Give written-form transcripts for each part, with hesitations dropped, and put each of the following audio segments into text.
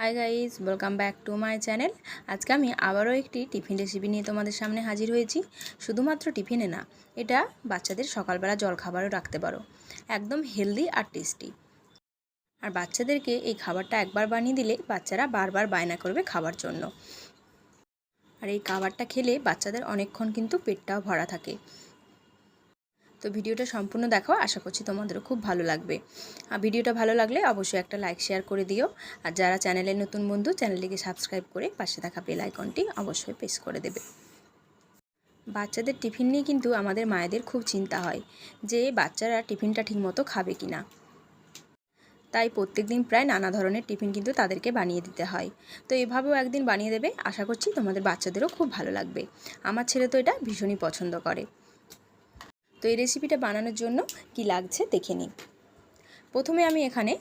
Hi guys, welcome back to my channel. আজকে আমি আবারও একটি টিফিন রেসিপি নিয়ে তোমাদের সামনে হাজির হয়েছি। শুধুমাত্র টিফিনে না, এটা বাচ্চাদের সকালবেলা জলখাবারও রাখতে পারো। একদম হেলদি আর টেস্টি। আর বাচ্চাদেরকে এই খাবারটা একবার বানিয়ে দিলে বাচ্চারা বারবার বায়না করবে খাবার জন্য। আর এই খাবারটা খেলে বাচ্চাদের অনেকক্ষণ কিন্তু পেটটাও ভরা থাকে। তো ভিডিওটা সম্পূর্ণ দেখো, আশা করছি তোমাদেরও খুব ভালো লাগবে। আর ভিডিওটা ভালো লাগলে অবশ্যই একটা লাইক শেয়ার করে দিও। আর যারা চ্যানেলের নতুন বন্ধু, চ্যানেলটিকে সাবস্ক্রাইব করে পাশে থাকা বেল আইকনটি অবশ্যই প্রেস করে দেবে। বাচ্চাদের টিফিন নিয়ে কিন্তু আমাদের মায়েদের খুব চিন্তা হয় যে বাচ্চারা টিফিনটা ঠিকমতো খাবে কি না। তাই প্রত্যেকদিন প্রায় নানা ধরনের টিফিন কিন্তু তাদেরকে বানিয়ে দিতে হয়। তো এভাবেও একদিন বানিয়ে দেবে, আশা করছি তোমাদের বাচ্চাদেরও খুব ভালো লাগবে। আমার ছেলে তো এটা ভীষণই পছন্দ করে। তো এই রেসিপিটা বানানোর জন্য কি লাগছে দেখে নিই। প্রথমে আমি এখানে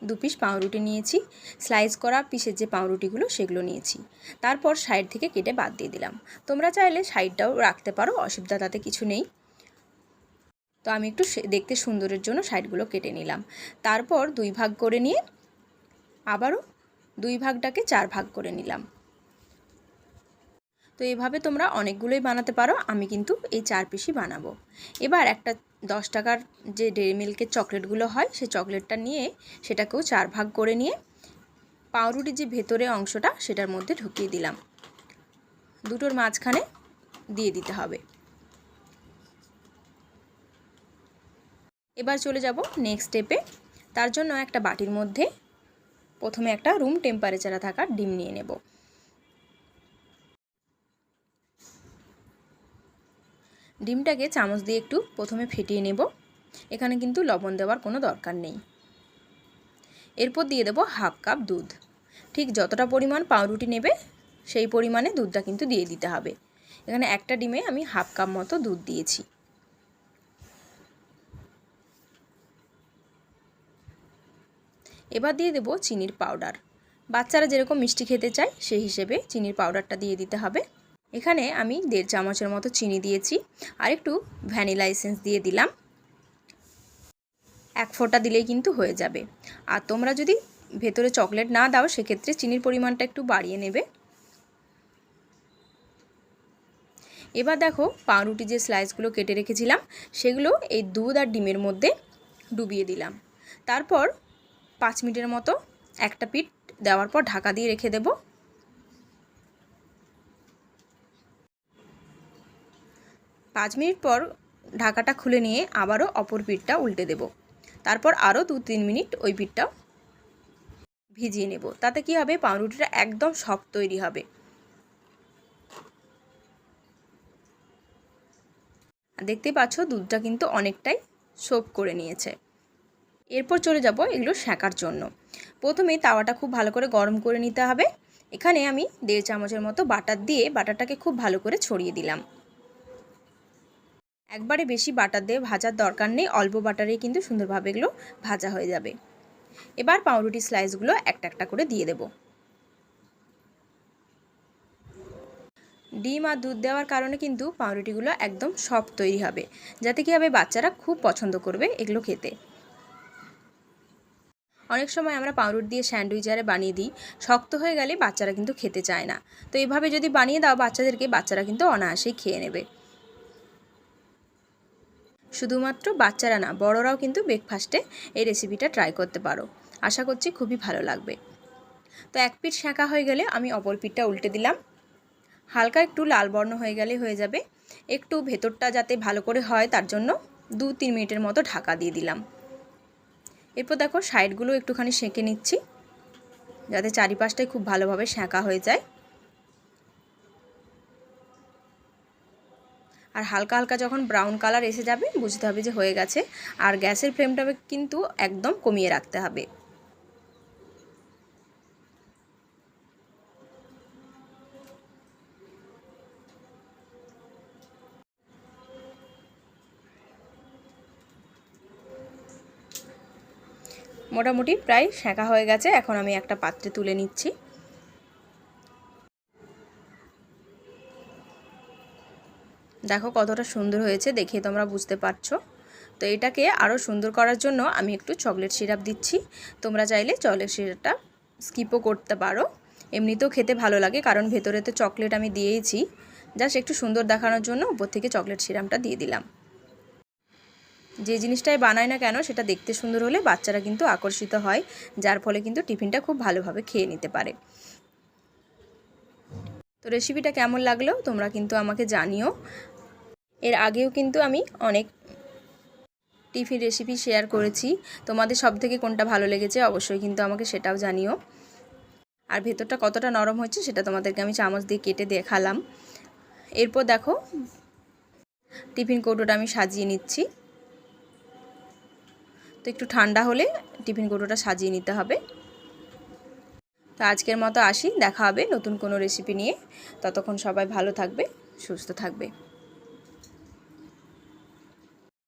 2 পিস পাউরুটি নিয়েছি। স্লাইস করা পিসের যে পাউরুটিগুলো সেগুলো নিয়েছি। তারপর সাইড থেকে কেটে বাদ দিয়ে দিলাম। তোমরা চাইলে সাইডটাও রাখতে পারো, অসুবিধা তাতে কিছু নেই। তো আমি একটু দেখতে সুন্দরের জন্য সাইডগুলো কেটে নিলাম। তারপর 2 ভাগ করে নিয়ে আবারও 2 ভাগটাকে 4 ভাগ করে নিলাম। তো এইভাবে তোমরা অনেকগুলোই বানাতে পারো, আমি কিন্তু এই 4 পিসই বানাবো। এবার একটা 10 টাকার যে ডেইরি মিল্কের চকলেটগুলো হয় সেই চকলেটটা নিয়ে সেটাকেও 4 ভাগ করে নিয়ে পাউরুটির যে ভেতরে অংশটা সেটার মধ্যে ঢুকিয়ে দিলাম। দুটোর মাঝখানে দিয়ে দিতে হবে। এবার চলে যাব নেক্সট স্টেপে। তার জন্য একটা বাটির মধ্যে প্রথমে একটা রুম টেম্পারেচারে থাকা ডিম নিয়ে নেব। ডিমটাকে চামচ দিয়ে একটু প্রথমে ফেটিয়ে নেব। এখানে কিন্তু লবণ দেওয়ার কোনো দরকার নেই। এরপর দিয়ে দেব হাফ কাপ দুধ। ঠিক যতটা পরিমাণ পাউরুটি নেবে সেই পরিমাণে দুধটা কিন্তু দিয়ে দিতে হবে। এখানে একটা ডিমে আমি হাফ কাপ মতো দুধ দিয়েছি। এবার দিয়ে দেব চিনির পাউডার। বাচ্চারা যেরকম মিষ্টি খেতে চায় সেই হিসেবে চিনির পাউডারটা দিয়ে দিতে হবে। এখানে আমি 1.5 চামচের মতো চিনি দিয়েছি। আর একটু ভ্যানিলা এসেন্স দিয়ে দিলাম। 1 ফোঁটা দিলেই কিন্তু হয়ে যাবে। আর তোমরা যদি ভেতরে চকলেট না দাও সেক্ষেত্রে চিনির পরিমাণটা একটু বাড়িয়ে নেবে। এবার দেখো পাউরুটি যে স্লাইসগুলো কেটে রেখেছিলাম সেগুলো এই দুধ আর ডিমের মধ্যে ডুবিয়ে দিলাম। তারপর 5 মিনিটের মতো একটা পিঠ দেওয়ার পর ঢাকা দিয়ে রেখে দেব। 5 মিনিট পর ঢাকাটা খুলে নিয়ে আবারও অপর পিঠটা উল্টে দেব। তারপর আরও 2-3 মিনিট ওই পিঠটাও ভিজিয়ে নেব। তাতে কি হবে, পাউরুটিটা একদম সফট তৈরি হবে। দেখতে পাচ্ছ দুধটা কিন্তু অনেকটাই সোক করে নিয়েছে। এরপর চলে যাব এগুলো সেঁকার জন্য। প্রথমে তাওয়াটা খুব ভালো করে গরম করে নিতে হবে। এখানে আমি 1.5 চামচের মতো বাটার দিয়ে বাটারটাকে খুব ভালো করে ছড়িয়ে দিলাম। একবারে বেশি বাটার দিয়ে ভাজার দরকার নেই, অল্প বাটারেই কিন্তু সুন্দরভাবে এগুলো ভাজা হয়ে যাবে। এবার পাউরুটি স্লাইসগুলো একটা একটা করে দিয়ে দেব। ডিম আর দুধ দেওয়ার কারণে কিন্তু পাউরুটিগুলো একদম সফট তৈরি হবে, যাতে কি হবে বাচ্চারা খুব পছন্দ করবে এগুলো খেতে। অনেক সময় আমরা পাউরুটি দিয়ে স্যান্ডউইচ বানিয়ে দিই, শক্ত হয়ে গেলে বাচ্চারা কিন্তু খেতে চায় না। তো এইভাবে যদি বানিয়ে দাও বাচ্চাদেরকে, বাচ্চারা কিন্তু অনায়াসেই খেয়ে নেবে। শুধুমাত্র বাচ্চারা না, বড়রাও কিন্তু ব্রেকফাস্টে এই রেসিপিটা ট্রাই করতে পারো। আশা করছি খুবই ভালো লাগবে। তো এক পিঠ সেঁকা হয়ে গেলে আমি অপর পিঠটা উল্টে দিলাম। হালকা একটু লাল বর্ণ হয়ে গেলে হয়ে যাবে। একটু ভেতরটা যাতে ভালো করে হয় তার জন্য 2-3 মিনিটের মতো ঢাকা দিয়ে দিলাম। এরপর দেখো সাইডগুলো একটুখানি সেঁকে নিচ্ছি, যাতে চারিপাশটাই খুব ভালোভাবে সেঁকা হয়ে যায়। আর হালকা হালকা যখন ব্রাউন কালার এসে যাবে বুঝতে হবে যে হয়ে গেছে। আর গ্যাসের ফ্লেমটা কিন্তু একদম কমিয়ে রাখতে হবে। মোটামুটি প্রায় সেঁকা হয়ে গেছে। এখন আমি একটা পাত্রে তুলে নিচ্ছি। দেখো কতটা সুন্দর হয়েছে, দেখে তোমরা বুঝতে পারছো। তো এটাকে আরও সুন্দর করার জন্য আমি একটু চকলেট সিরাপ দিচ্ছি। তোমরা চাইলে চকলেট সিরাপটা স্কিপও করতে পারো, এমনিতেও খেতে ভালো লাগে কারণ ভেতরে তো চকলেট আমি দিয়েইছি। জাস্ট একটু সুন্দর দেখানোর জন্য উপর থেকে চকলেট সিরাপটা দিয়ে দিলাম। যে জিনিসটাই বানায় না কেন সেটা দেখতে সুন্দর হলে বাচ্চারা কিন্তু আকর্ষিত হয়, যার ফলে কিন্তু টিফিনটা খুব ভালোভাবে খেয়ে নিতে পারে। তো রেসিপিটা কেমন লাগলো তোমরা কিন্তু আমাকে জানিও। এর আগেও কিন্তু আমি অনেক টিফিন রেসিপি শেয়ার করেছি, তোমাদের সবথেকে কোনটা ভালো লেগেছে অবশ্যই কিন্তু আমাকে সেটাও জানিও। আর ভেতরটা কতটা নরম হচ্ছে সেটা তোমাদেরকে আমি চামচ দিয়ে কেটে দেখালাম। এরপর দেখো টিফিন কৌটোটা আমি সাজিয়ে নিচ্ছি। তো একটু ঠান্ডা হলে টিফিন কৌটোটা সাজিয়ে নিতে হবে। তো আজকের মতো আসি, দেখা হবে নতুন কোনো রেসিপি নিয়ে। ততক্ষণ সবাই ভালো থাকবে, সুস্থ থাকবে।